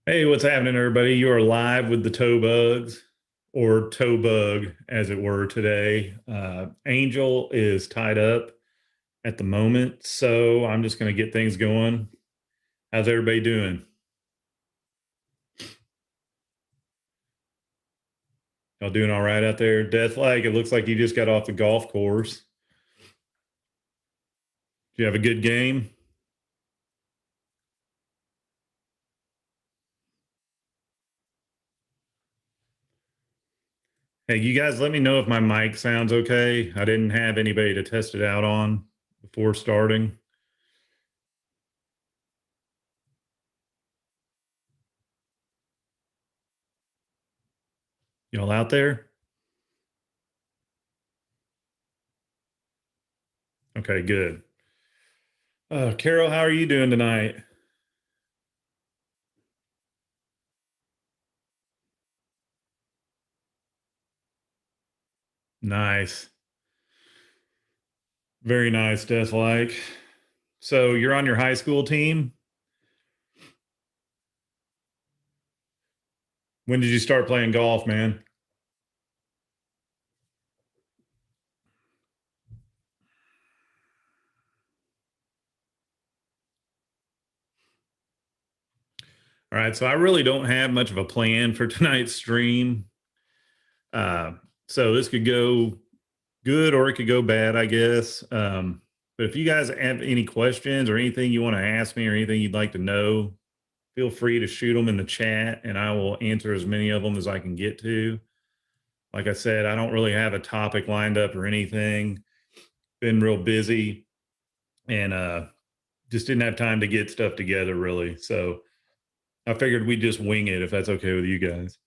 Hey, what's happening, everybody? You are live with the Toe Bugs, or Toe Bug, as it were, today. Angel is tied up at the moment, so I'm just going to get things going. How's everybody doing? Y'all doing all right out there? Death Flag, it looks like you just got off the golf course. Do you have a good game? Hey, you guys, let me know if my mic sounds okay. I didn't have anybody to test it out on before starting. Y'all out there? Okay, good. Carol, how are you doing tonight? Nice. Very nice, Deathlike. So you're on your high school team. When did you start playing golf, man? All right, so I really don't have much of a plan for tonight's stream. Uh, so this could go good or it could go bad, I guess. But if you guys have any questions or anything you want to ask me or anything you'd like to know, feel free to shoot them in the chat and I will answer as many of them as I can get to. Like I said, I don't really have a topic lined up or anything. Been real busy and just didn't have time to get stuff together really. So I figured we'd just wing it if that's okay with you guys.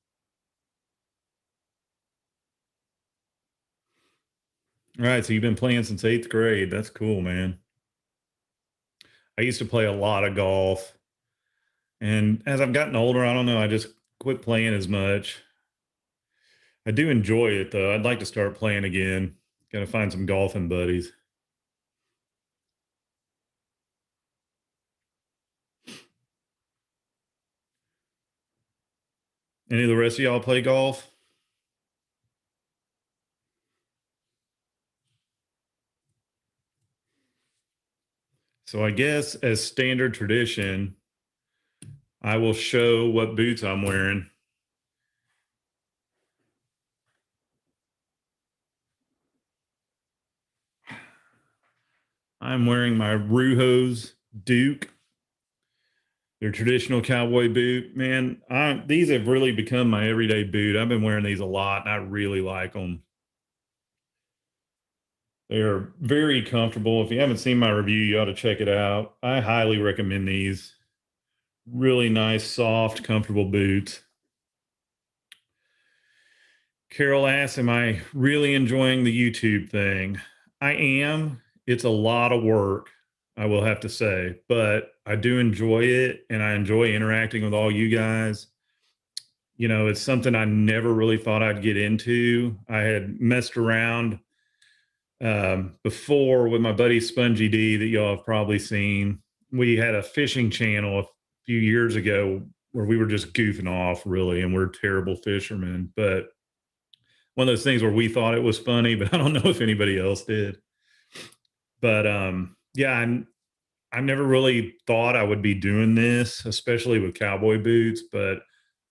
All right, so you've been playing since eighth grade. That's cool, man. I used to play a lot of golf, and as I've gotten older, I don't know, I just quit playing as much. I do enjoy it though. I'd like to start playing again. Got to find some golfing buddies. Any of the rest of y'all play golf? So I guess as standard tradition, I will show what boots I'm wearing. I'm wearing my Rujos Duke. Their traditional cowboy boot. Man, these have really become my everyday boot. I've been wearing these a lot and I really like them. They are very comfortable. If you haven't seen my review, you ought to check it out. I highly recommend these. Really nice, soft, comfortable boots. Carol asks, am I really enjoying the YouTube thing? I am. It's a lot of work, I will have to say, but I do enjoy it and I enjoy interacting with all you guys. You know, it's something I never really thought I'd get into. I had messed around before with my buddy Spongy D that y'all have probably seen. We had a fishing channel a few years ago where we were just goofing off, really, and we're terrible fishermen. But one of those things where we thought it was funny, but I don't know if anybody else did. But yeah, I never really thought I would be doing this, especially with cowboy boots. But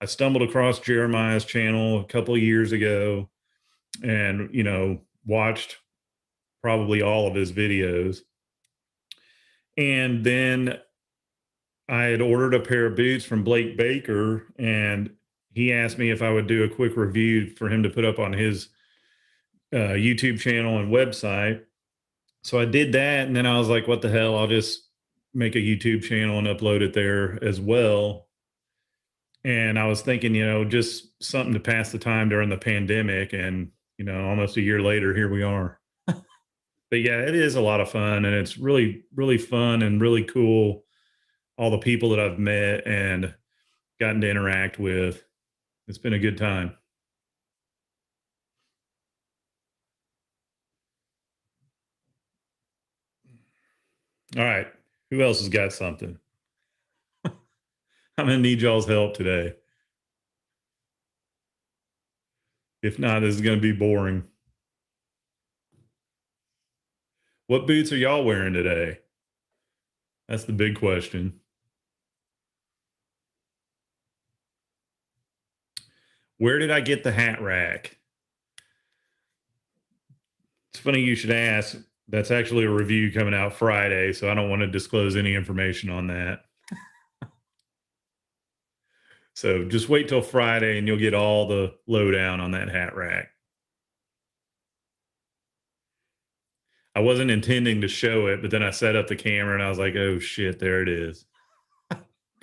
I stumbled across Jeremiah's channel a couple of years ago and, watched probably all of his videos. And then I had ordered a pair of boots from Blake Baker, and he asked me if I would do a quick review for him to put up on his YouTube channel and website. So I did that, and then I was like, "What the hell? I'll just make a YouTube channel and upload it there as well." And I was thinking, just something to pass the time during the pandemic, and almost a year later, here we are. But yeah, it is a lot of fun, and it's really, really fun and really cool. All the people that I've met and gotten to interact with. It's been a good time. All right. Who else has got something? I'm gonna need y'all's help today. If not, this is gonna be boring. What boots are y'all wearing today? That's the big question. Where did I get the hat rack? It's funny you should ask. That's actually a review coming out Friday, so I don't want to disclose any information on that. So just wait till Friday and you'll get all the lowdown on that hat rack. I wasn't intending to show it, but then I set up the camera and I was like, oh shit, there it is.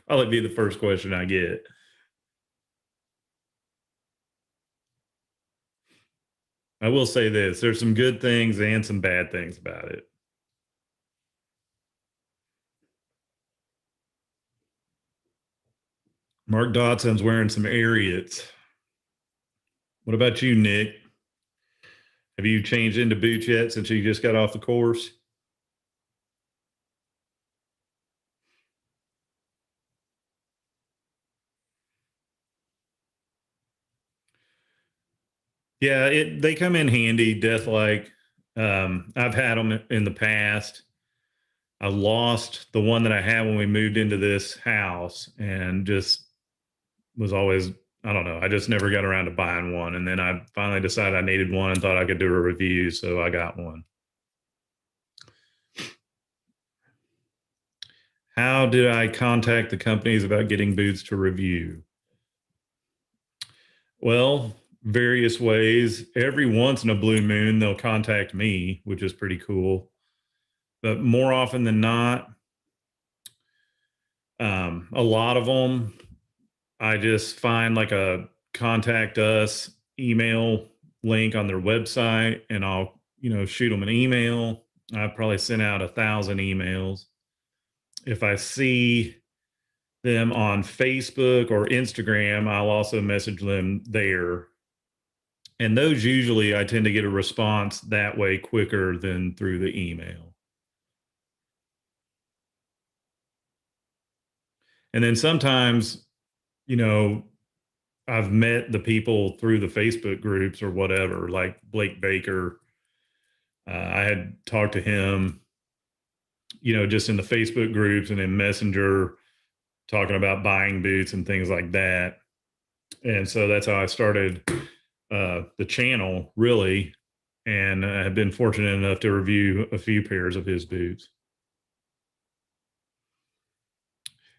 Probably be the first question I get. I will say this, there's some good things and some bad things about it. Mark Dodson's wearing some Ariats. What about you, Nick? Have you changed into boots yet since you just got off the course? Yeah, they come in handy, Deathlike. I've had them in the past. I lost the one that I had when we moved into this house and just was always, I don't know, I just never got around to buying one. And then I finally decided I needed one and thought I could do a review. So I got one. How did I contact the companies about getting boots to review? Well, various ways. Every once in a blue moon, they'll contact me, which is pretty cool. But more often than not, a lot of them, I just find like a contact us email link on their website and I'll, shoot them an email. I've probably sent out 1,000 emails. If I see them on Facebook or Instagram, I'll also message them there. And those usually I tend to get a response that way quicker than through the email. And then sometimes, you know, I've met the people through the Facebook groups or whatever, like Blake Baker. I had talked to him, just in the Facebook groups and in Messenger, talking about buying boots and things like that. And so that's how I started the channel, really. And I have been fortunate enough to review a few pairs of his boots.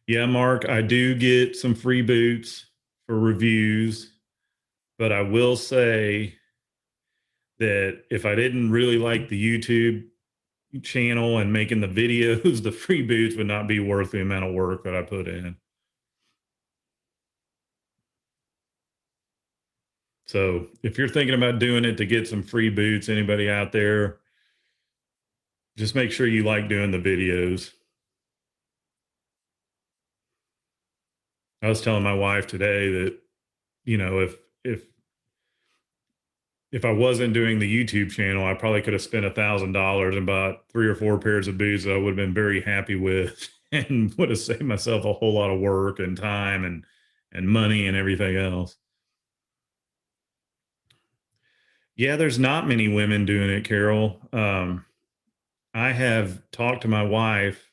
Yeah, Mark, I do get some free boots for reviews, but I will say that if I didn't really like the YouTube channel and making the videos, the free boots would not be worth the amount of work that I put in. So if you're thinking about doing it to get some free boots, anybody out there, just make sure you like doing the videos. I was telling my wife today that, if if I wasn't doing the YouTube channel, I probably could have spent $1,000 and bought 3 or 4 pairs of boots that I would have been very happy with and would have saved myself a whole lot of work and time and money and everything else. Yeah, there's not many women doing it, Carol. I have talked to my wife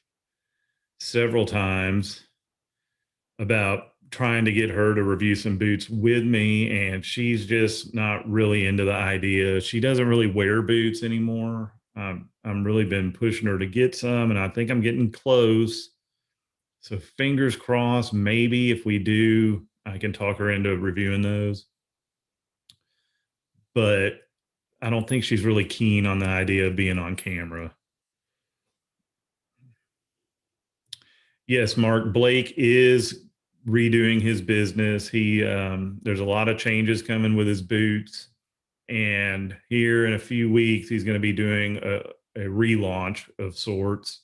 several times about trying to get her to review some boots with me, and she's just not really into the idea. She doesn't really wear boots anymore. I'm really been pushing her to get some, and I think I'm getting close. So fingers crossed, maybe if we do, I can talk her into reviewing those. But I don't think she's really keen on the idea of being on camera. Yes, Mark Blake is redoing his business. There's a lot of changes coming with his boots, and here in a few weeks, he's going to be doing a relaunch of sorts.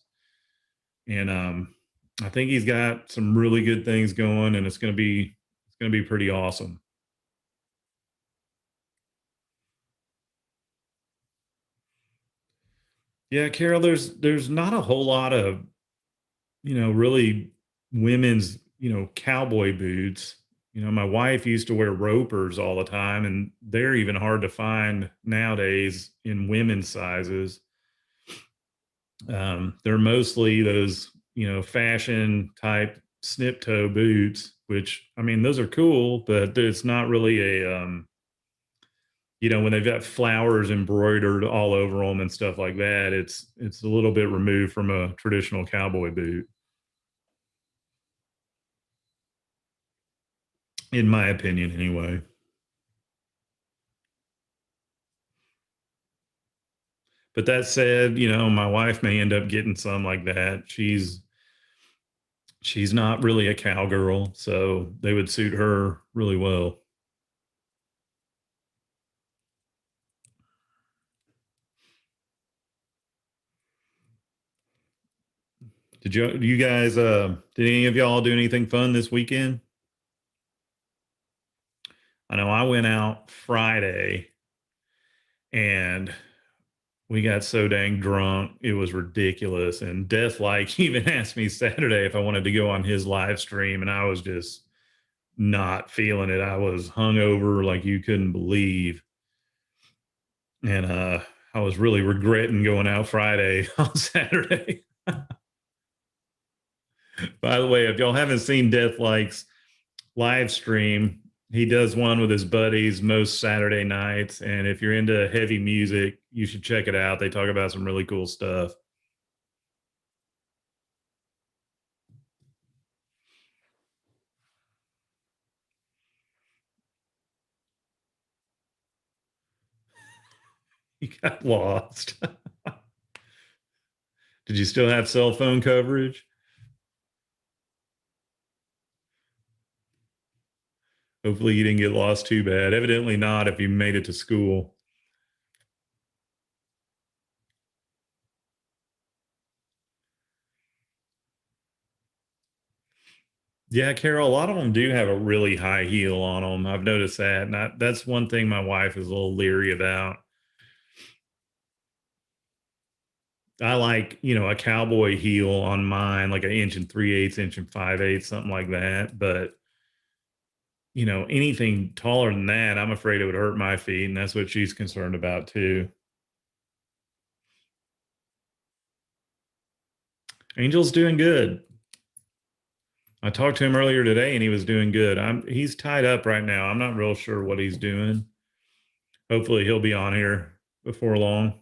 And I think he's got some really good things going, and it's going to be pretty awesome. Yeah, Carol, there's not a whole lot of really women's cowboy boots. My wife used to wear ropers all the time, and they're even hard to find nowadays in women's sizes. They're mostly those, fashion type snip toe boots, which I mean, those are cool, but it's not really when they've got flowers embroidered all over them and stuff like that, it's a little bit removed from a traditional cowboy boot, in my opinion, anyway. But that said, my wife may end up getting some like that. She's not really a cowgirl, so they would suit her really well. You guys did any of y'all do anything fun this weekend? I know I went out Friday and we got so dang drunk. It was ridiculous. And Death like even asked me Saturday if I wanted to go on his live stream, and I was just not feeling it. I was hungover like you couldn't believe. And I was really regretting going out Friday on Saturday. By the way, if y'all haven't seen Death Like's live stream, he does one with his buddies most Saturday nights. And if you're into heavy music, you should check it out. They talk about some really cool stuff. He got lost. Did you still have cell phone coverage? Hopefully, you didn't get lost too bad. Evidently, not if you made it to school. Yeah, Carol, a lot of them do have a really high heel on them. I've noticed that. And that's one thing my wife is a little leery about. I like, a cowboy heel on mine, like an inch and 3/8, inch and 5/8, something like that. But, anything taller than that, I'm afraid it would hurt my feet. And that's what she's concerned about too. Angel's doing good. I talked to him earlier today and he was doing good. He's tied up right now. I'm not real sure what he's doing. Hopefully he'll be on here before long.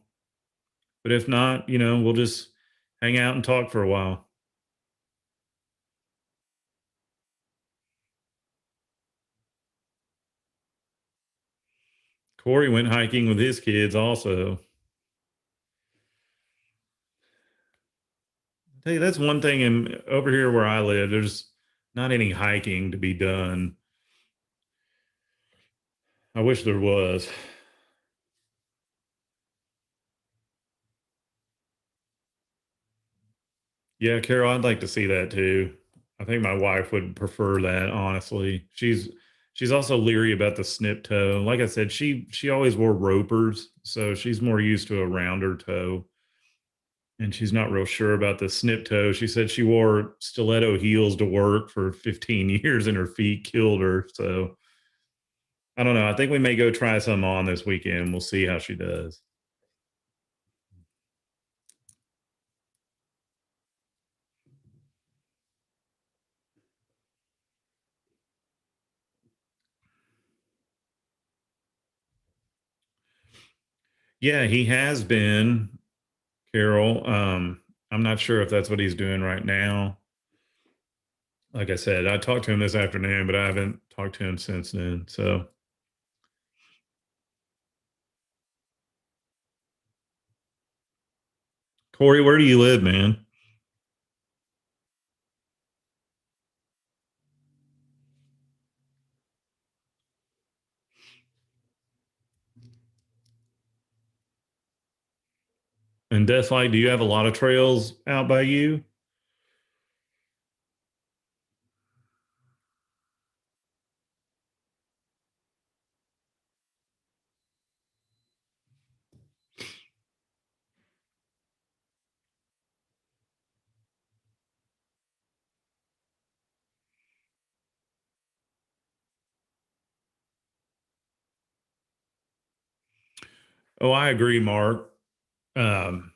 But if not, we'll just hang out and talk for a while. Corey went hiking with his kids also. Hey, that's one thing in over here where I live, there's not any hiking to be done. I wish there was. Yeah, Carol, I'd like to see that too. I think my wife would prefer that, honestly. She's also leery about the snip toe. Like I said, she always wore ropers, so she's more used to a rounder toe. And she's not real sure about the snip toe. She said she wore stiletto heels to work for 15 years and her feet killed her. So I don't know. I think we may go try some on this weekend. We'll see how she does. Yeah, he has been, Carol. I'm not sure if that's what he's doing right now. Like I said, I talked to him this afternoon, but I haven't talked to him since then. So, Corey, where do you live, man? And Deathlight, do you have a lot of trails out by you? Oh, I agree, Mark. Um,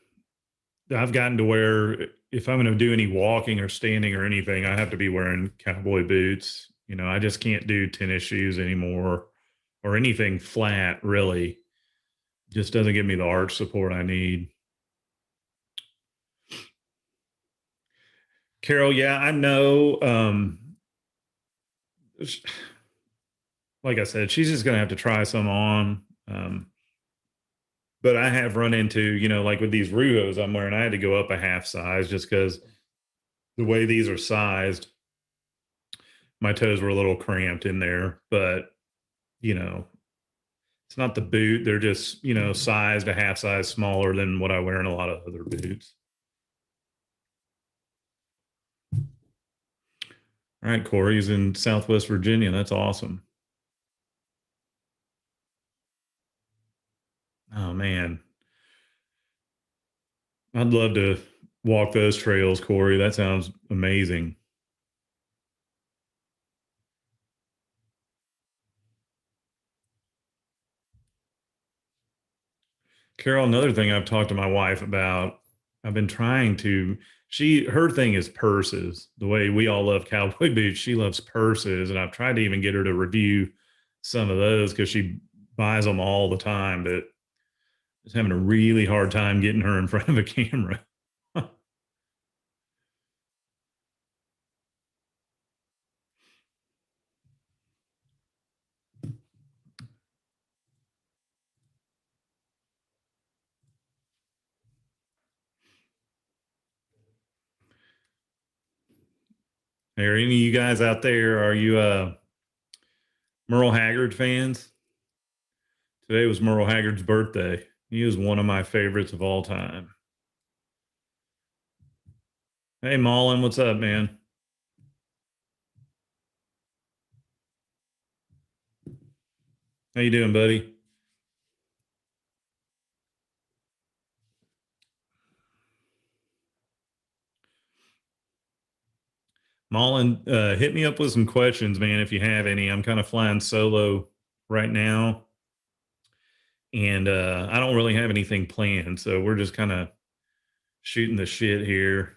I've gotten to where if I'm going to do any walking or standing or anything, I have to be wearing cowboy boots. I just can't do tennis shoes anymore or anything flat, really. Just doesn't give me the arch support I need. Carol, yeah, I know. Like I said, she's just going to have to try some on. But I have run into, like with these Ruhos I'm wearing, I had to go up a half size just because the way these are sized, my toes were a little cramped in there. But, you know, it's not the boot. They're just, sized a half size smaller than what I wear in a lot of other boots. All right, Corey's in Southwest Virginia. That's awesome. Oh man, I'd love to walk those trails, Corey. That sounds amazing. Carol, another thing I've talked to my wife about, I've been trying to, her thing is purses. The way we all love cowboy boots, she loves purses. And I've tried to even get her to review some of those because she buys them all the time, but just having a really hard time getting her in front of a camera. Are any of you guys out there, are you Merle Haggard fans? Today was Merle Haggard's birthday. He is one of my favorites of all time. Hey, Mullen, what's up, man? How you doing, buddy? Mullen, hit me up with some questions, man, if you have any. I'm kind of flying solo right now, and I don't really have anything planned, so we're just kind of shooting the shit here.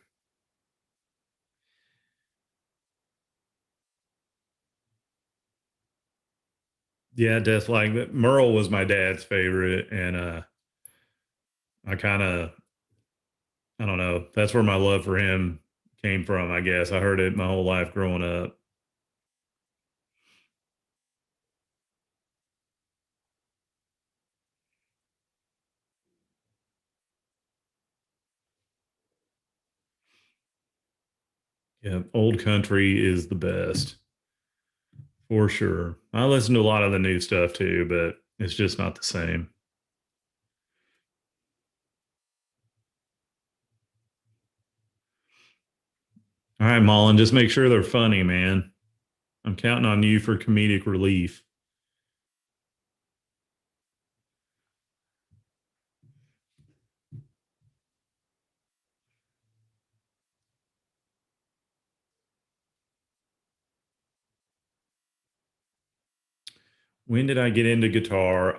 Yeah, Death like Merle was my dad's favorite, and I kind of, I don't know, that's where my love for him came from, I guess. I heard it my whole life growing up. Yeah, old country is the best for sure. I listen to a lot of the new stuff too, but it's just not the same. All right, Mullen, just make sure they're funny, man. I'm counting on you for comedic relief. When did I get into guitar?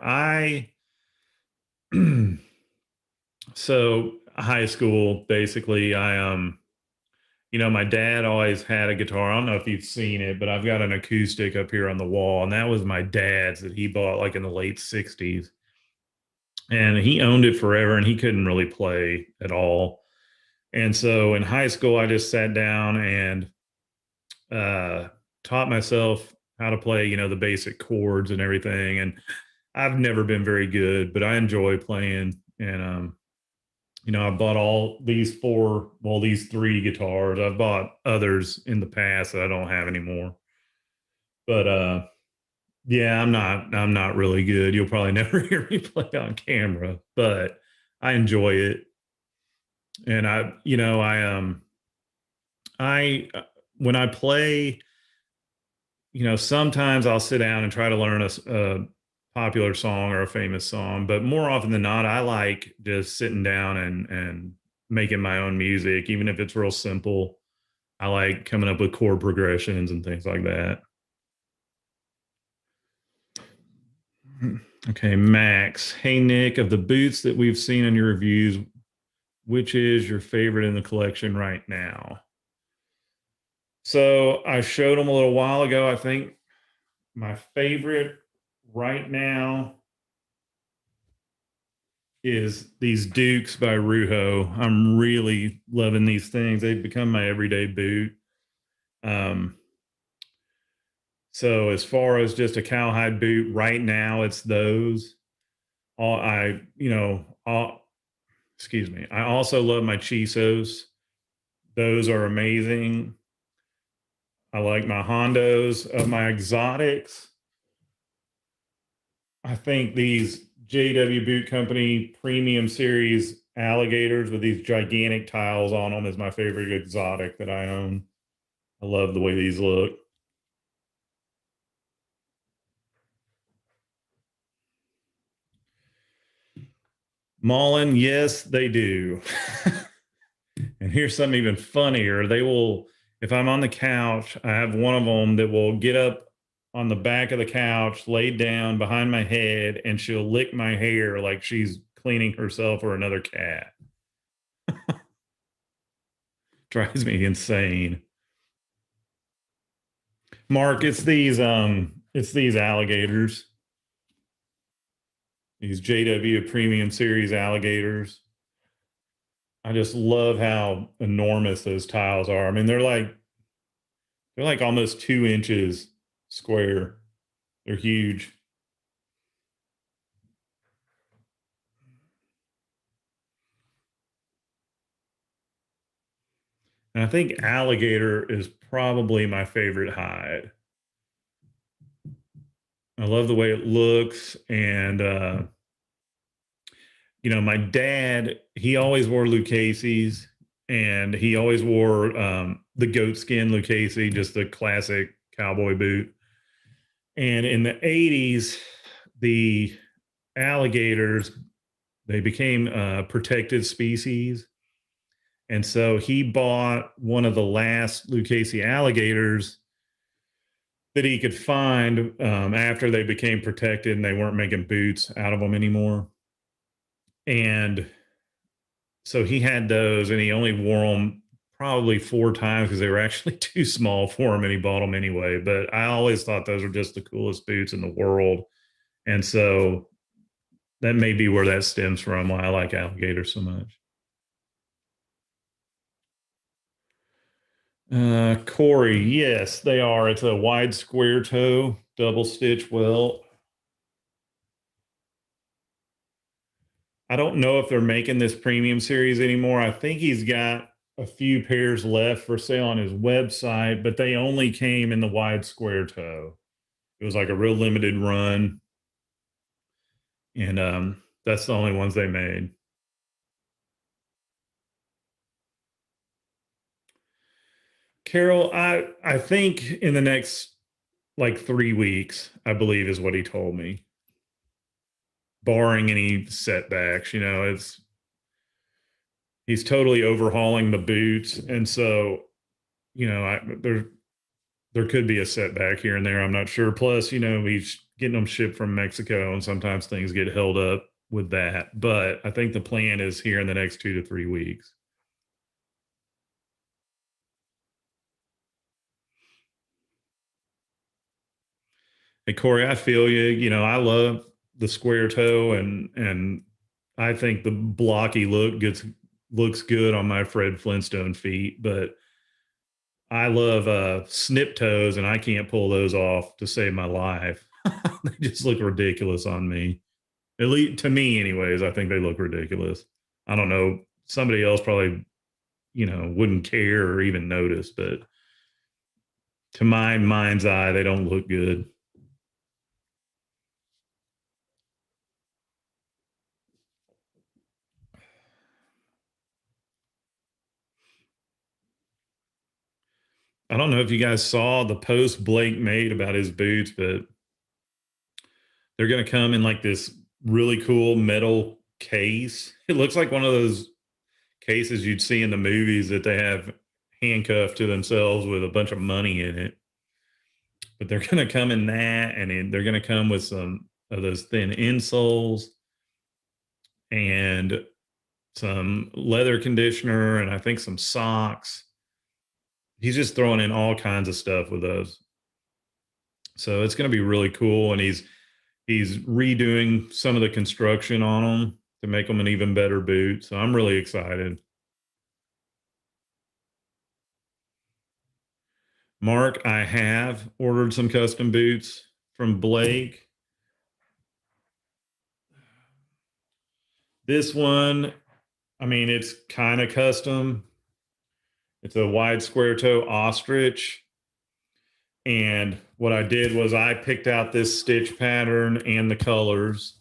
So high school, basically, my dad always had a guitar. I don't know if you've seen it, but I've got an acoustic up here on the wall, and that was my dad's that he bought like in the late 60s. And he owned it forever and he couldn't really play at all. And so in high school, I just sat down and uh, taught myself how to play, the basic chords and everything. And I've never been very good, but I enjoy playing. And, I bought all these these three guitars. I've bought others in the past that I don't have anymore. But yeah, I'm not really good. You'll probably never hear me play on camera, but I enjoy it. And I when I play, sometimes I'll sit down and try to learn a popular song or a famous song, but more often than not, I like just sitting down and making my own music, even if it's real simple. I like coming up with chord progressions and things like that. Okay, Max. Hey, Nick, of the boots that we've seen in your reviews, which is your favorite in the collection right now? So I showed them a little while ago. I think my favorite right now is these Dukes by Ruho. I'm really loving these things. They've become my everyday boot. Um, so as far as just a cowhide boot right now, it's those. All I, excuse me. I also love my Chisos. Those are amazing. I like my Hondos. Of my exotics, I think these JW Boot Company Premium Series alligators with these gigantic tiles on them is my favorite exotic that I own. I love the way these look. Mullen, yes, they do. And here's something even funnier. They will, if I'm on the couch, I have one of them that will get up on the back of the couch, laid down behind my head, and she'll lick my hair like she's cleaning herself or another cat. Drives me insane. Mark, it's these alligators, these JW Premium Series alligators. I just love how enormous those tiles are. I mean, they're like almost 2 inches square. They're huge. And I think alligator is probably my favorite hide. I love the way it looks. And, my dad, he always wore Lucchese's and he always wore the goat skin Lucchese, just the classic cowboy boot. And in the 80s, the alligators, they became a protected species. And so he bought one of the last Lucchese alligators that he could find after they became protected and they weren't making boots out of them anymore. And so he had those and he only wore them probably 4 times because they were actually too small for him and he bought them anyway. But I always thought those were just the coolest boots in the world. And so that may be where that stems from, why I like alligators so much. Corey, yes, they are. It's a wide square toe, double stitch welt. I don't know if they're making this premium series anymore. I think he's got a few pairs left for sale on his website, but they only came in the wide square toe. It was like a real limited run, and that's the only ones they made. Carol, I think in the next like 3 weeks, I believe is what he told me, barring any setbacks. It's he's totally overhauling the boots, and so there could be a setback here and there. I'm not sure. Plus, he's getting them shipped from Mexico, and sometimes things get held up with that. But I think the plan is here in the next 2 to 3 weeks. Hey Corey, I feel you. I love the square toe, and I think the blocky looks good on my Fred Flintstone feet, but I love snip toes, and I can't pull those off to save my life. They just look ridiculous on me. At least to me, anyways. I think they look ridiculous. I don't know. Somebody else probably, wouldn't care or even notice, but to my mind's eye, they don't look good. I don't know if you guys saw the post Blake made about his boots, but they're going to come in like this really cool metal case. It looks like one of those cases you'd see in the movies that they have handcuffed to themselves with a bunch of money in it. But they're going to come in that, and they're going to come with some of those thin insoles and some leather conditioner and I think some socks. He's just throwing in all kinds of stuff with those. So it's going to be really cool. And he's redoing some of the construction on them to make them an even better boot. So I'm really excited. Mark, I have ordered some custom boots from Blake. This one, I mean, it's kind of custom. It's a wide square toe ostrich. And what I did was I picked out this stitch pattern and the colors.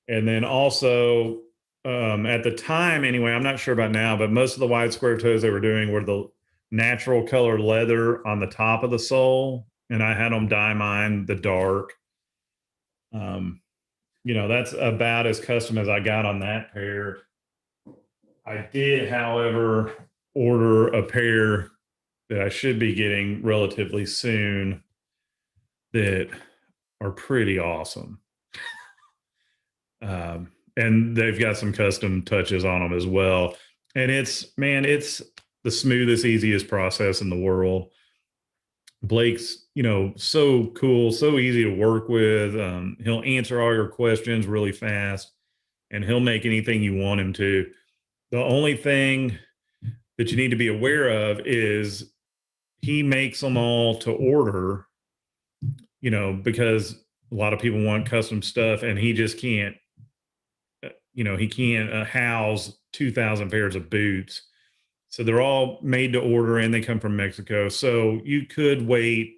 And then also, at the time, anyway, I'm not sure about now, but most of the wide square toes they were doing were the natural color leather on the top of the sole. And I had them dye mine the dark. That's about as custom as I got on that pair. I did, however, order a pair that I should be getting relatively soon that are pretty awesome. And they've got some custom touches on them as well. And it's the smoothest, easiest process in the world. Blake's, so cool, so easy to work with. He'll answer all your questions really fast and he'll make anything you want him to. The only thing that you need to be aware of is he makes them all to order, because a lot of people want custom stuff and he just can't, he can't house 2,000 pairs of boots. So they're all made to order and they come from Mexico. So you could wait,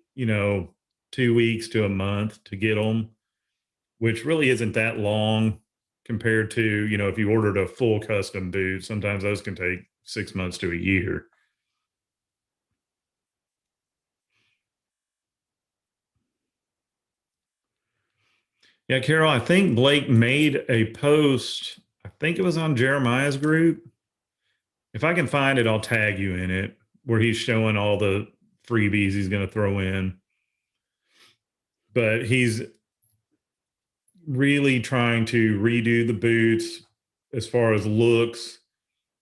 2 weeks to a month to get them, which really isn't that long compared to, if you ordered a full custom boot. Sometimes those can take 6 months to a year. Yeah, Carol, I think Blake made a post. I think it was on Jeremiah's group. If I can find it, I'll tag you in it, where he's showing all the freebies he's going to throw in. But he's really trying to redo the boots as far as looks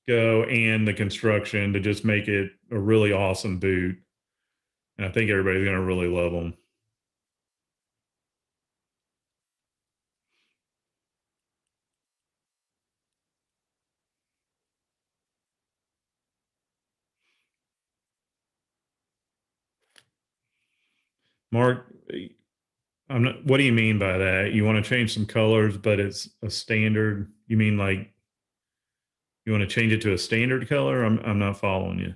go and the construction to just make it a really awesome boot. And I think everybody's going to really love them. Mark, what do you mean by that? You want to change some colors, but it's a standard? You mean like you want to change it to a standard color? I'm not following you.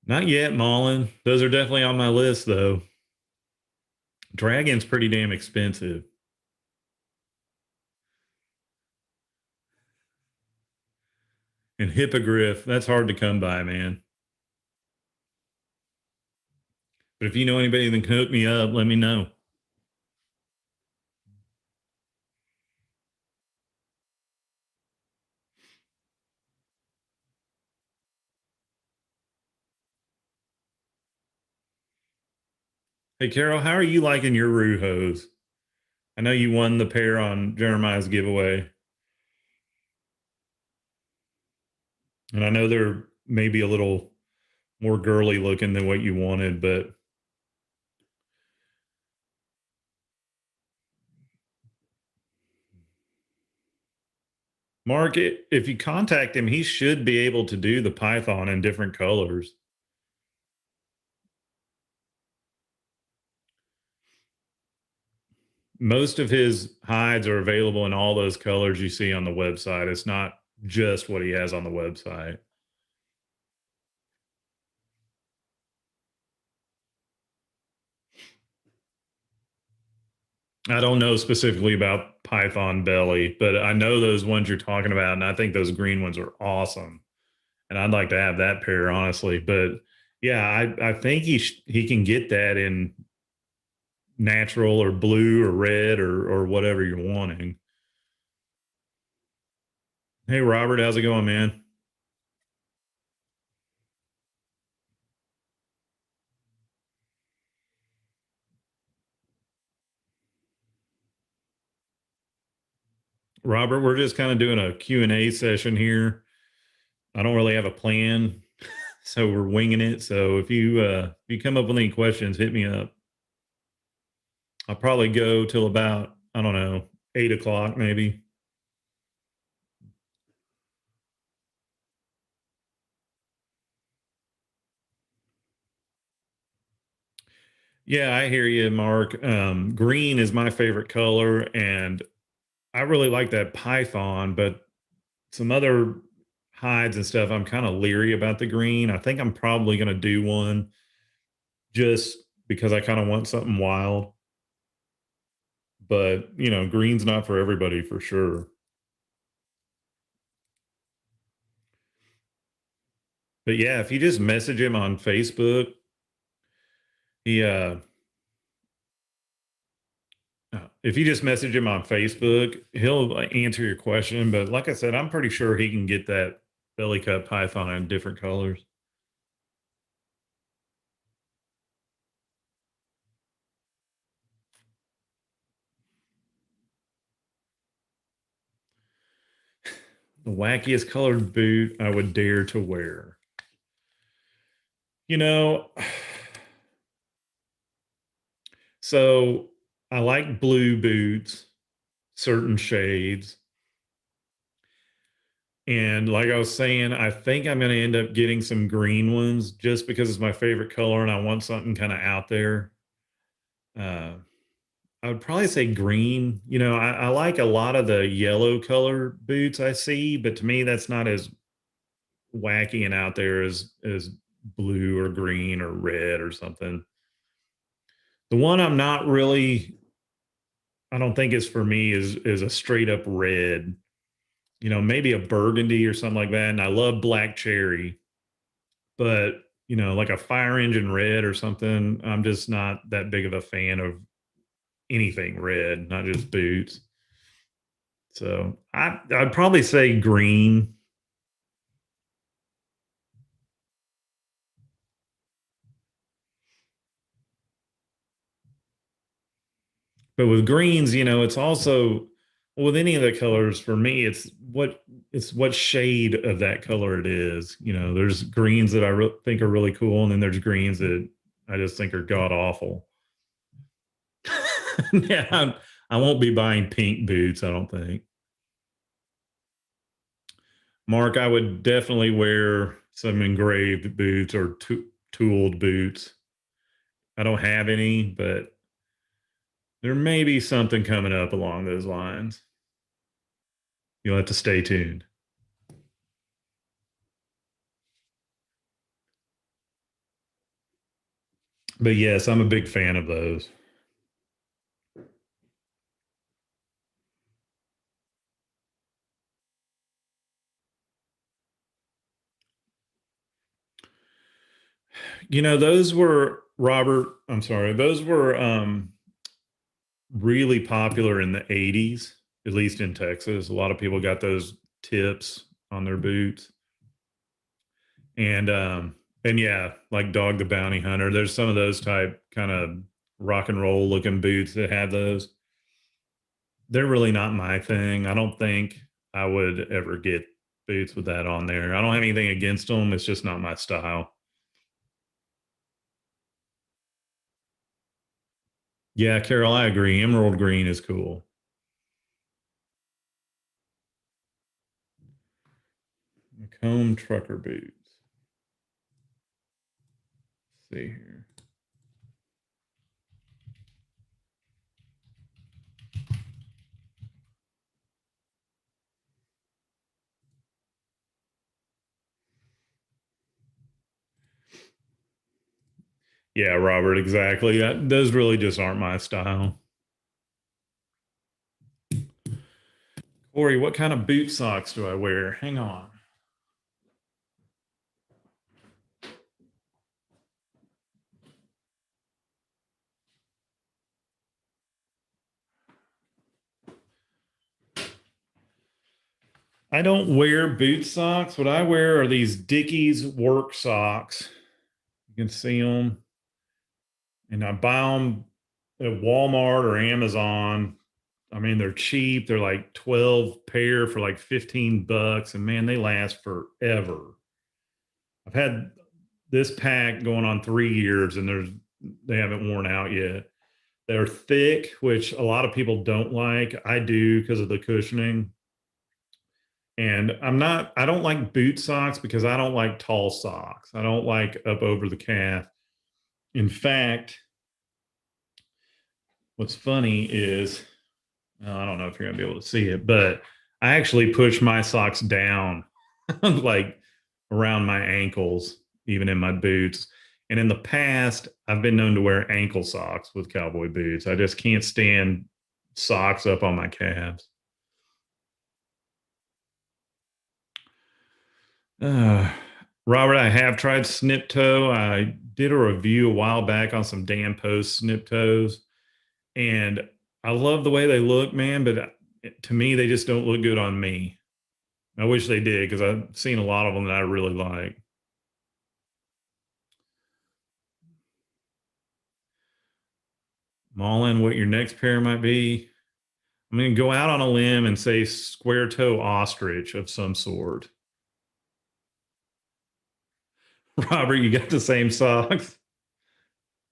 Not yet, Mullen. Those are definitely on my list, though. Dragon's pretty damn expensive. And Hippogriff, that's hard to come by, man. But if you know anybody that can hook me up, let me know. Hey, Carol, how are you liking your Rujos? I know you won the pair on Jeremiah's giveaway. And I know they're maybe a little more girly looking than what you wanted, but Mark, if you contact him, he should be able to do the Python in different colors. Most of his hides are available in all those colors you see on the website. It's not just what he has on the website. I don't know specifically about Python belly, but I know those ones you're talking about, and I think those green ones are awesome. And I'd like to have that pair, honestly. But Yeah, I think he can get that in natural or blue or red or whatever you're wanting. Hey Robert, how's it going, man? Robert, we're just kind of doing a Q and A session here. I don't really have a plan, so we're winging it. So if you come up with any questions, hit me up. I'll probably go till about, I don't know, 8 o'clock maybe. Yeah, I hear you, Mark. Green is my favorite color, and I really like that python, but some other hides and stuff, I'm kind of leery about the green. I think I'm probably going to do one just because I kind of want something wild. But, green's not for everybody for sure. But yeah, if you just message him on Facebook, he if you just message him on Facebook, he'll answer your question. But like I said, I'm pretty sure he can get that belly cut python in different colors. The wackiest colored boot I would dare to wear. You know, so I like blue boots, certain shades. And like I was saying, I think I'm going to end up getting some green ones just because it's my favorite color and I want something kind of out there. Uh, I would probably say green. I like a lot of the yellow color boots I see, but to me, that's not as wacky and out there as blue or green or red or something. The one I'm not really, I don't think is for me is a straight up red. Maybe a burgundy or something like that. And I love black cherry, but like a fire engine red or something, I'm just not that big of a fan of anything red, not just boots. So I'd probably say green. But with greens, it's also, well, with any of the colors for me, it's what shade of that color it is. There's greens that think are really cool, and then there's greens that I just think are god awful. Yeah, I won't be buying pink boots, I don't think. Mark, I would definitely wear some engraved boots or tooled boots. I don't have any, but there may be something coming up along those lines. You'll have to stay tuned. But yes, I'm a big fan of those. Those were Robert, I'm sorry, those were really popular in the 80s, at least in Texas. A lot of people got those tips on their boots. And yeah, like Dog the Bounty Hunter, there's some of those type kind of rock and roll looking boots that have those. They're really not my thing. I don't think I would ever get boots with that on there. I don't have anything against them. It's just not my style. Yeah, Carol, I agree. Emerald green is cool. Macomb trucker boots. Let's see here. Yeah, Robert, exactly. Those really just aren't my style. Corey, what kind of boot socks do I wear? Hang on. I don't wear boot socks. What I wear are these Dickies work socks. You can see them, and I buy them at Walmart or Amazon. I mean, they're cheap. They're like 12 pair for like 15 bucks, and man, they last forever. I've had this pack going on 3 years, and they haven't worn out yet. They're thick, which a lot of people don't like. I do because of the cushioning. And I don't like boot socks because I don't like tall socks. I don't like up over the calf. In fact, what's funny is, I don't know if you're going to be able to see it, but I actually push my socks down like around my ankles, even in my boots. And in the past, I've been known to wear ankle socks with cowboy boots. I just can't stand socks up on my calves. Uh, Robert, I have tried Snip Toe. I did a review a while back on some Dan Post Snip Toes, and I love the way they look, man. But to me, they just don't look good on me. I wish they did because I've seen a lot of them that I really like. Mullen, what your next pair might be? I'm going to go out on a limb and say square toe ostrich of some sort. Robert, you got the same socks.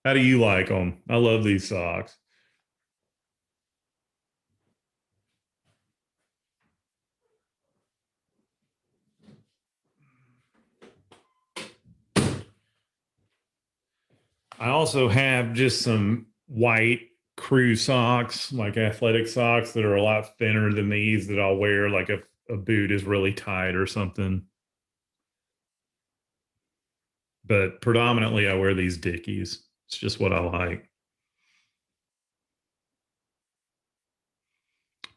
How do you like them? I love these socks. I also have just some white crew socks, like athletic socks that are a lot thinner than these that I'll wear like if a boot is really tight or something. But predominantly I wear these Dickies. It's just what I like.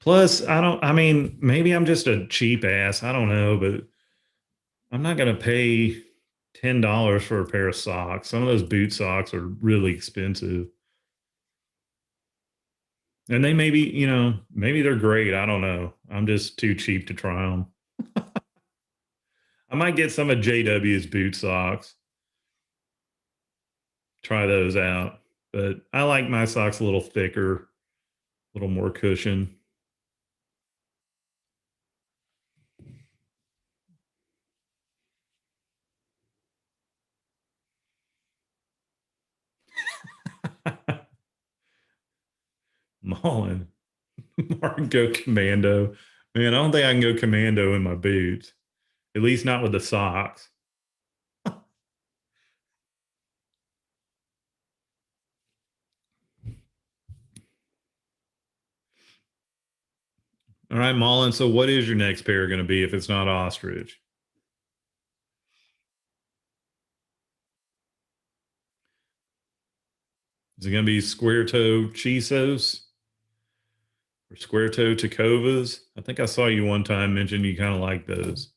Plus, I mean, maybe I'm just a cheap ass. I don't know, but I'm not going to pay $10 for a pair of socks. Some of those boot socks are really expensive. And they maybe, maybe they're great. I don't know. I'm just too cheap to try them. I might get some of JW's boot socks, try those out. But I like my socks a little thicker, a little more cushion. Mullen, Mark, go commando. Man, I don't think I can go commando in my boots, at least not with the socks. All right, Mullen. So, what is your next pair going to be if it's not ostrich? Is it going to be square toe Chisos or square toe Tacovas? I think I saw you one time mention you kind of like those.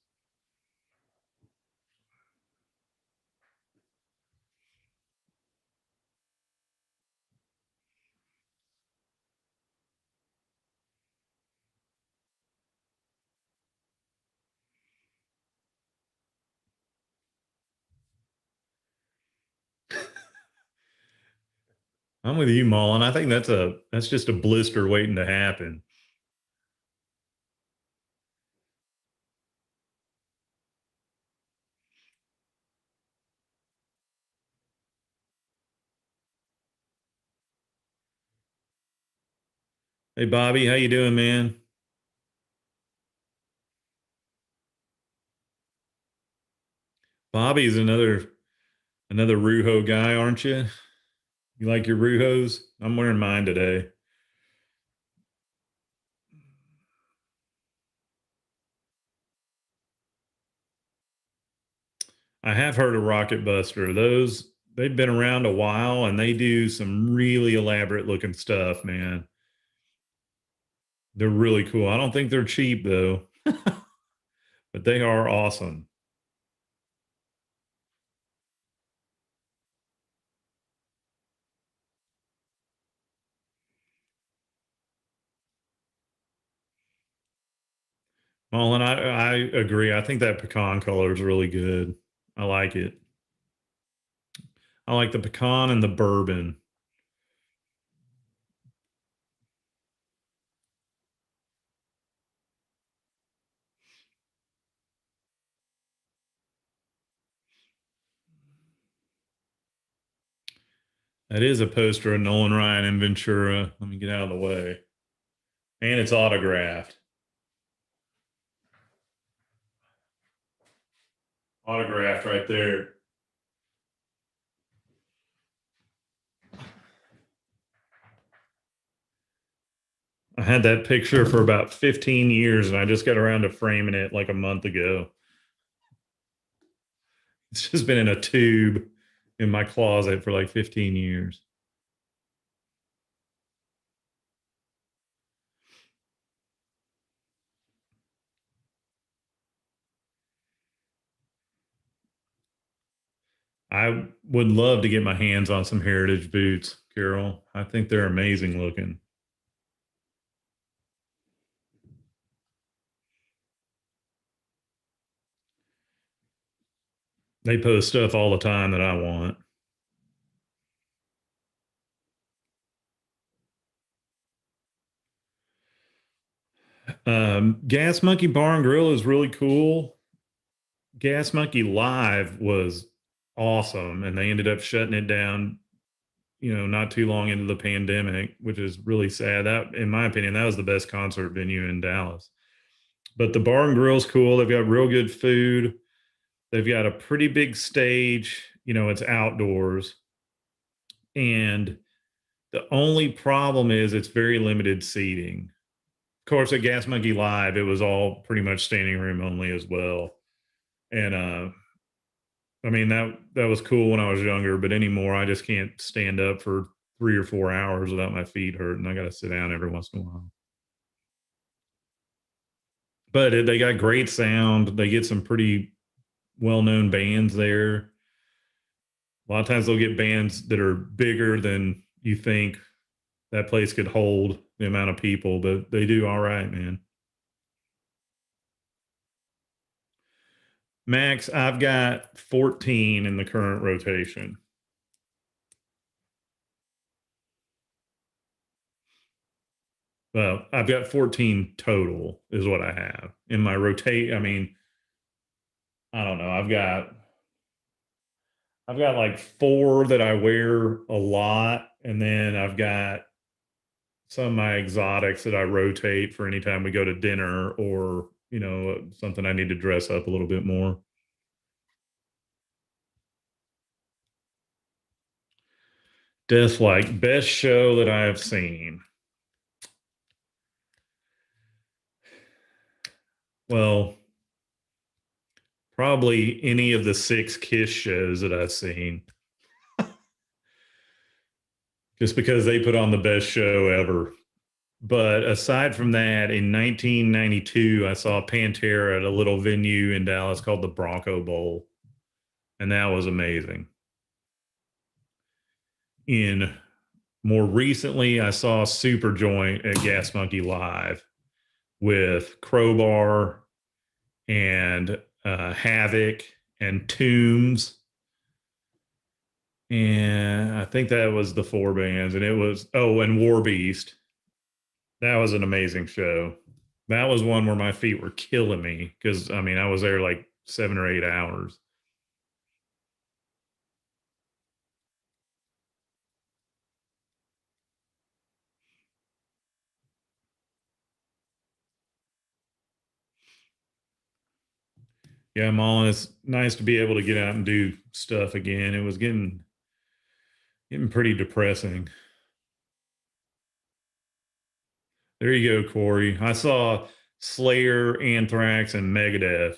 I'm with you, Mullen. I think that's just a blister waiting to happen. Hey, Bobby, how you doing, man? Bobby's another Ruho guy, aren't you? You like your Ruhos? I'm wearing mine today. I have heard of Rocket Buster. They've been around a while and they do some really elaborate looking stuff, man. They're really cool. I don't think they're cheap though, but they are awesome. Well, and I agree. I think that pecan color is really good. I like it. I like the pecan and the bourbon. That is a poster of Nolan Ryan and Ventura. Let me get out of the way. And it's autographed. Autographed right there. I had that picture for about 15 years and I just got around to framing it like a month ago. It's just been in a tube in my closet for like 15 years. I would love to get my hands on some heritage boots, Carol. I think they're amazing looking. They post stuff all the time that I want. Gas Monkey Bar and Grill is really cool. Gas Monkey Live was awesome, and they ended up shutting it down, not too long into the pandemic, which is really sad. That, in my opinion, that was the best concert venue in Dallas. But the bar and grill's cool. They've got real good food. They've got a pretty big stage. It's outdoors. And the only problem is it's very limited seating. Of course, at Gas Monkey Live, it was all pretty much standing room only as well. And I mean that was cool when I was younger, but anymore I just can't stand up for 3 or 4 hours without my feet hurting. I got to sit down every once in a while. But they got great sound. They get some pretty well-known bands there. A lot of times they'll get bands that are bigger than you think that place could hold the amount of people, but they do all right, man. Max, I've got 14 in the current rotation. Well, I've got 14 total is what I have in my rotate. I mean, I don't know. I've got like four that I wear a lot, and then I've got some of my exotics that I rotate for anytime we go to dinner or, something I need to dress up a little bit more. Deathlike, best show that I have seen. Well, probably any of the six Kiss shows that I've seen, just because they put on the best show ever. But aside from that, in 1992, I saw Pantera at a little venue in Dallas called the Bronco Bowl, and that was amazing. In more recently, I saw Superjoint at Gas Monkey Live with Crowbar and Havoc and Tombs. And I think that was the four bands. And it was, oh, and War Beast. That was an amazing show. That was one where my feet were killing me because, I mean, I was there like 7 or 8 hours. Yeah, Mullen, it's nice to be able to get out and do stuff again. It was getting pretty depressing. There you go, Corey. I saw Slayer, Anthrax, and Megadeth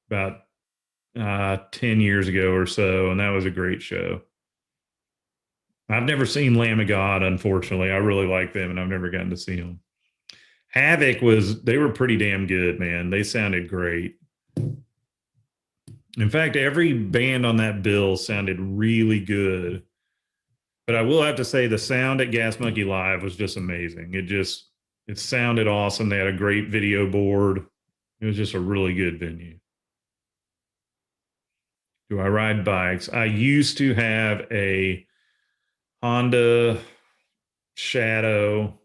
about 10 years ago or so, and that was a great show. I've never seen Lamb of God, unfortunately. I really like them, and I've never gotten to see them. Havoc they were pretty damn good, man. They sounded great. In fact, every band on that bill sounded really good. But I will have to say the sound at Gas Monkey Live was just amazing. It sounded awesome. They had a great video board. It was just a really good venue. Do I ride bikes? I used to have a Honda Shadow,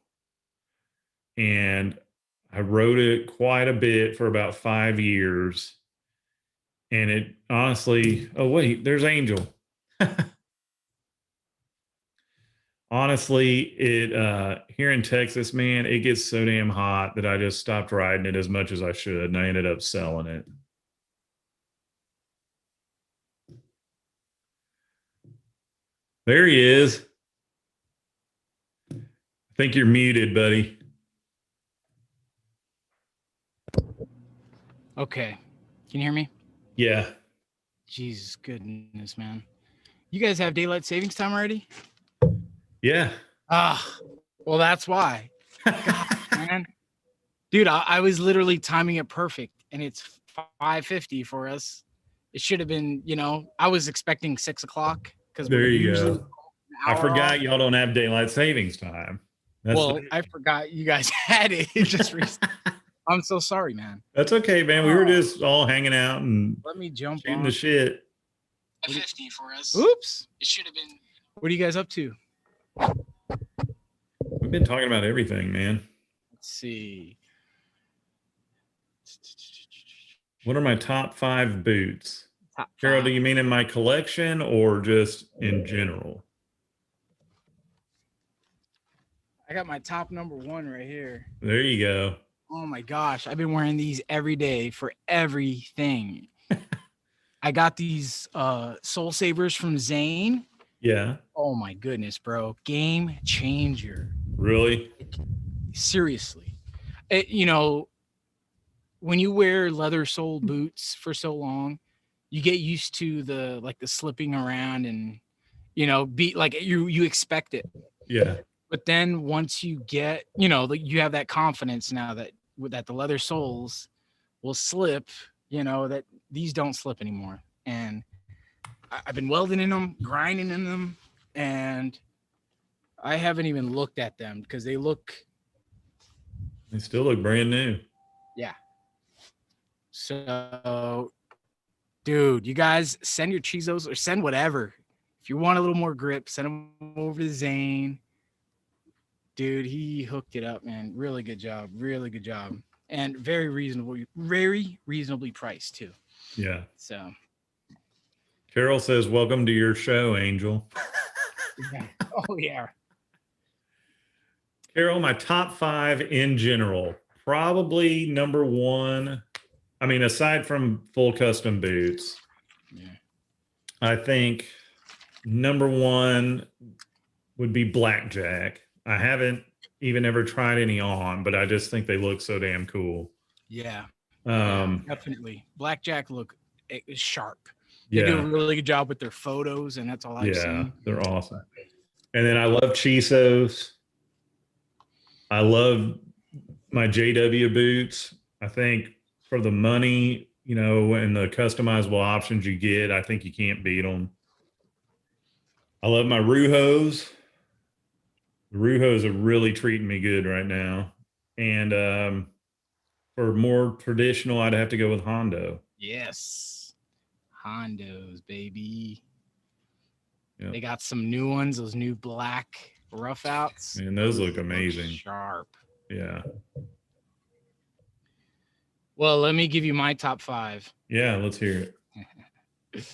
and I rode it quite a bit for about 5 years. And it honestly, oh, wait, there's Angel. Honestly, it here in Texas, man, it gets so damn hot that I just stopped riding it as much as I should, and I ended up selling it. There he is. I think you're muted, buddy. Okay. Can you hear me? Yeah. Jesus goodness, man. You guys have daylight savings time already? Yeah. Ah, well, that's why. God, man. Dude, I was literally timing it perfect, and it's 5:50 for us. It should have been, I was expecting 6 o'clock because There we're you usually go. I forgot y'all don't have daylight savings time. I forgot you guys had it. Just recently. I'm so sorry, man. That's okay, man. We were just all hanging out and let me jump shooting on the shit. 50 for us. Oops. It should have been. What are you guys up to? We've been talking about everything, man. Let's see. What are my top 5 boots? Top Carol, 5. do you mean in my collection or just in general? I got my top number 1 right here. There you go. Oh my gosh, I've been wearing these every day for everything. I got these Soul Savers from Zane. Yeah. Oh my goodness, bro. Game changer. Really? Seriously. When you wear leather sole boots for so long, you get used to the slipping around and be like you expect it. Yeah. But then once you get, you have that confidence now that the leather soles will slip, that these don't slip anymore. And I've been welding in them, grinding in them, and I haven't even looked at them because they still look brand new. Yeah. So, dude, you guys send your Chizos or send whatever. If you want a little more grip, send them over to Zane. Dude, he hooked it up, man. Really good job. Really good job. And very reasonably priced too. Yeah. So Carol says, welcome to your show, Angel. Yeah. Oh, yeah. Carol, my top 5 in general, probably number 1. I mean, aside from full custom boots, I think number 1 would be Blackjack. I haven't even ever tried any on, but I just think they look so damn cool. Yeah. Definitely. Blackjack look sharp. They Yeah. do a really good job with their photos, and that's all I've seen. Yeah, they're awesome. And then I love Chisos. I love my JW boots. I think for the money, and the customizable options you get, I think you can't beat them. I love my Rujos. The Rujos are really treating me good right now. And for more traditional, I'd have to go with Hondo. Yes. Hondos, baby. Yep. They got some new ones, those new black rough outs. And those look amazing. Sharp. Yeah. Well, let me give you my top 5. Yeah, let's hear it.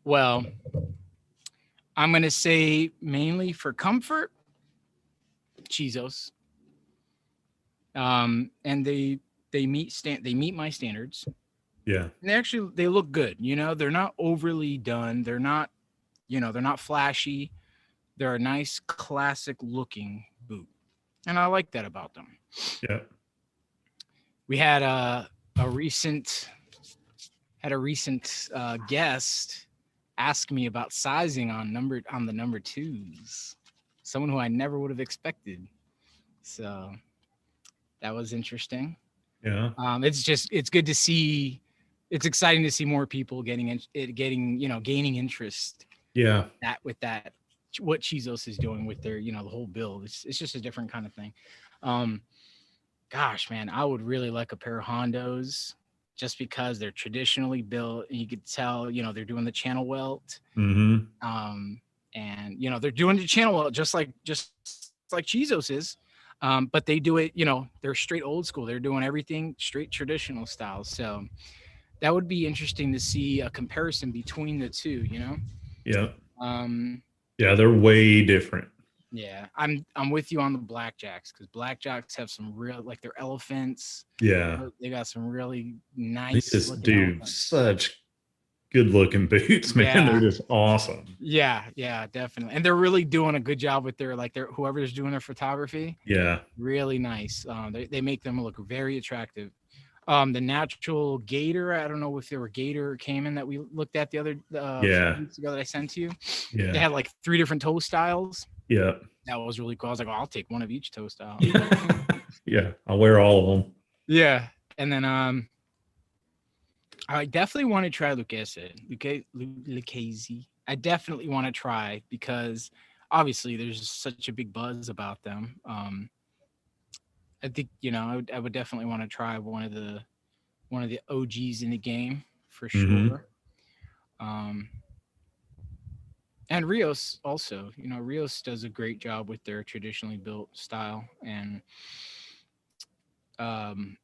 Well, I'm going to say mainly for comfort, Chizos. And they meet my standards. Yeah. And they look good. They're not overly done. They're not, they're not flashy. They're a nice classic looking boot. And I like that about them. Yeah. We had a recent guest ask me about sizing on the number 2s. Someone who I never would have expected. So that was interesting. Yeah. It's good to see. It's exciting to see more people gaining interest. Yeah. With that, what Chizos is doing with their, the whole build. It's just a different kind of thing. gosh, man, I would really like a pair of Hondos just because they're traditionally built. And you could tell, they're doing the channel welt. Mm-hmm. And they're doing the channel welt just like Chizos is. But they do it, they're straight old school. They're doing everything straight traditional style. So that would be interesting to see a comparison between the two. Yeah. Um, Yeah, they're way different. yeah, I'm with you on the blackjacks because blackjacks have some real like they're elephants. Yeah. They got some really They nice just looking do elephants. such good looking boots, man. Yeah. They're just awesome. Yeah, definitely. And they're really doing a good job with their whoever's doing their photography. Yeah. Really nice. They make them look very attractive. The natural gator, I don't know if there were gator or caiman that we looked at the other Yeah. few weeks ago that I sent to you. They Yeah. had like 3 different toe styles. Yeah. That was really cool. I was like, oh, I'll take one of each toe style. Yeah. I'll wear all of them. Yeah. And then I definitely want to try Lucchese. I definitely want to try because obviously there's such a big buzz about them. I think I would definitely want to try one of the OGs in the game for Mhm. sure. And Rios also, Rios does a great job with their traditionally built style. And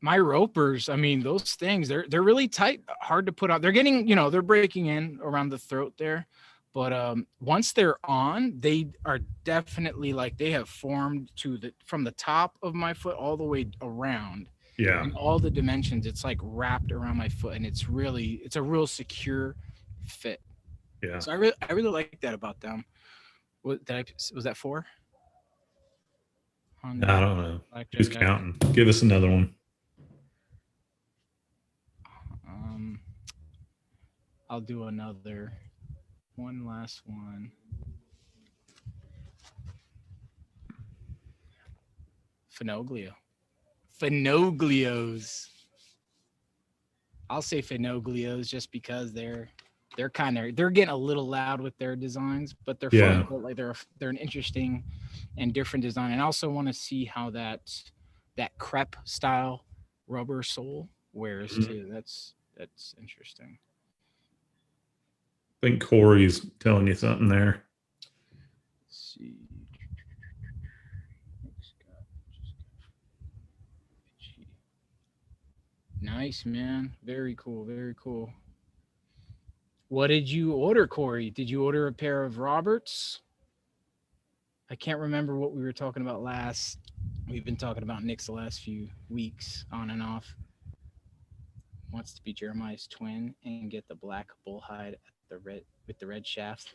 my ropers, I mean, those things, they're really tight, hard to put on. They're getting, they're breaking in around the throat there. But once they're on, they are definitely like they have formed from the top of my foot all the way around. Yeah. In all the dimensions, it's like wrapped around my foot, and it's a real secure fit. Yeah. So I really like that about them. Was that 4? I don't know. Who's counting? Give us another one. I'll do one last one. Finoglios. I'll say Finoglios just because they're getting a little loud with their designs, but they're Yeah. fun. But like they're an interesting and different design. And I also want to see how that crepe style rubber sole wears too. That's interesting. I think Corey's telling you something there. Let's see. Nice, man. Very cool. Very cool. What did you order, Corey? Did you order a pair of Roberts? I can't remember what we were talking about last. We've been talking about Nick's the last few weeks, on and off. Wants to be Jeremiah's twin and get the black bullhide with the red shafts.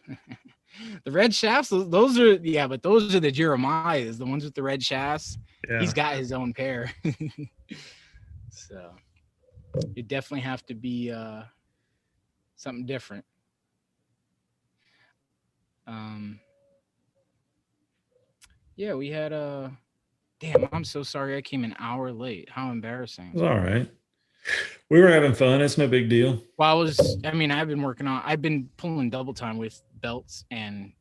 The red shafts, those are but those are the Jeremiahs, the ones with the red shafts. Yeah. He's got his own pair. So it definitely have to be something different. Yeah, we had damn, I'm so sorry I came an hour late. How embarrassing. It's all right. We were having fun. It's no big deal. Well, I've been pulling double time with belts and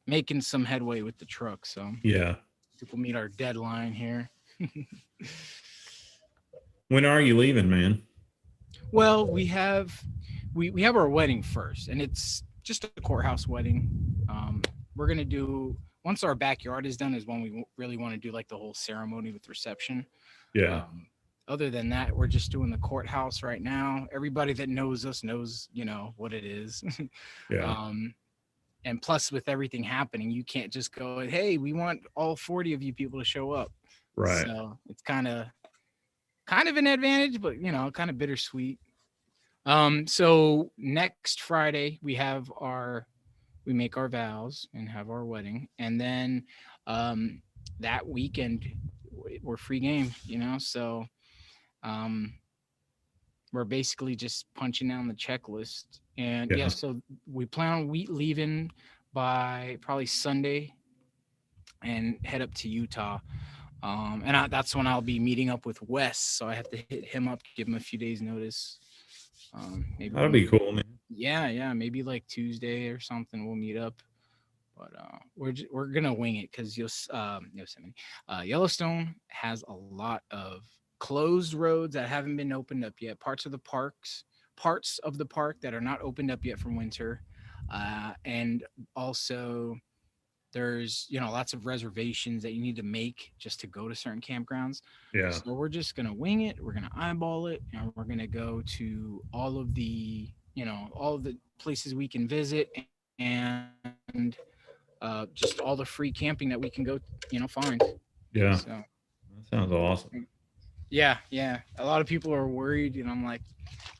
making some headway with the truck. So yeah, I think we'll meet our deadline here. When are you leaving, man? Well, we have our wedding first, and it's just a courthouse wedding. We're gonna do once our backyard is done is when we really want to do like the whole ceremony with reception. Yeah. Other than that, we're just doing the courthouse right now. Everybody that knows us knows, what it is. Yeah. And plus, with everything happening, you can't just go, hey, we want all 40 of you people to show up. Right. So it's kind of an advantage, but kind of bittersweet. So next Friday we make our vows and have our wedding, and then that weekend we're free game, so we're basically just punching down the checklist. And so we plan on leaving by probably Sunday and head up to Utah. And that's when I'll be meeting up with Wes. So I have to hit him up, give him a few days notice. Maybe that'd be cool, man. Yeah. Maybe like Tuesday or something we'll meet up. But we're gonna wing it because Yellowstone has a lot of closed roads that haven't been opened up yet. Parts of the park that are not opened up yet from winter, and also there's lots of reservations that you need to make just to go to certain campgrounds. Yeah. So we're just gonna wing it. We're gonna eyeball it, and we're gonna go to all of the places we can visit, and just all the free camping that we can go find. Yeah. So That sounds awesome. yeah, a lot of people are worried, and I'm like,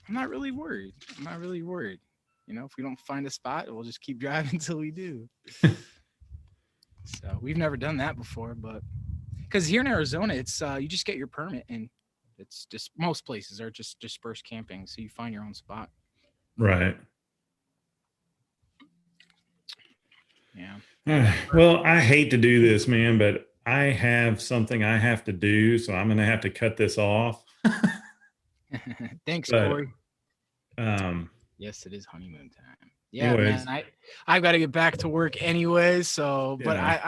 I'm not really worried. If we don't find a spot, we'll just keep driving until we do. So we've never done that before, but because here in Arizona, it's you just get your permit, and it's just most places are just dispersed camping, so you find your own spot. Right. Yeah. Well, I hate to do this, man, but I have something I have to do, so I'm going to have to cut this off. Thanks, But, Corey. Yes, it is honeymoon time. Yeah, anyways. man. I've got to get back to work anyway. So, but Yeah.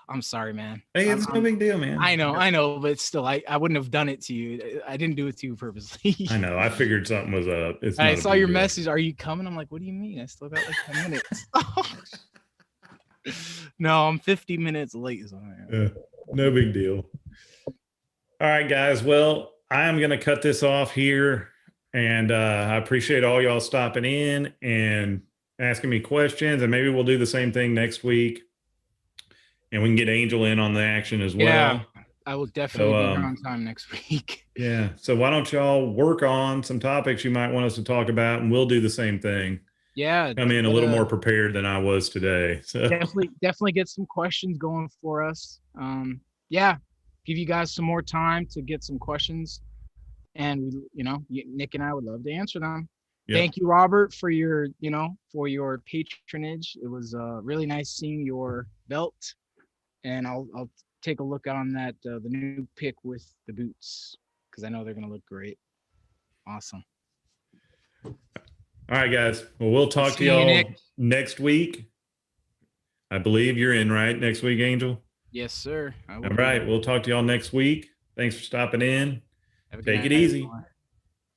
I'm sorry, man. Hey, it's no big deal, man. I know, but still, I wouldn't have done it to you. I didn't do it to you purposely. I know. I figured something was up. I saw your message. Are you coming? I'm like, what do you mean? I still got like 10 minutes. No, I'm 50 minutes late. So no big deal. All right, guys. Well, I'm going to cut this off here. And I appreciate all y'all stopping in and asking me questions. And maybe we'll do the same thing next week. And we can get Angel in on the action as well. Yeah, I will definitely be here on time next week. Yeah. So why don't y'all work on some topics you might want us to talk about, and we'll do the same thing. Yeah. Come in a little more prepared than I was today. So definitely get some questions going for us. Yeah. Give you guys some more time to get some questions. And Nick and I would love to answer them. Yep. Thank you, Robert, for your patronage. It was really nice seeing your belt, and I'll take a look on that the new pick with the boots, because I know they're gonna look great. Awesome. All right, guys. Well, we'll talk to y'all next week. I believe you're in, right? Next week, Angel? Yes, sir. All right. We'll talk to y'all next week. Thanks for stopping in. Take it easy.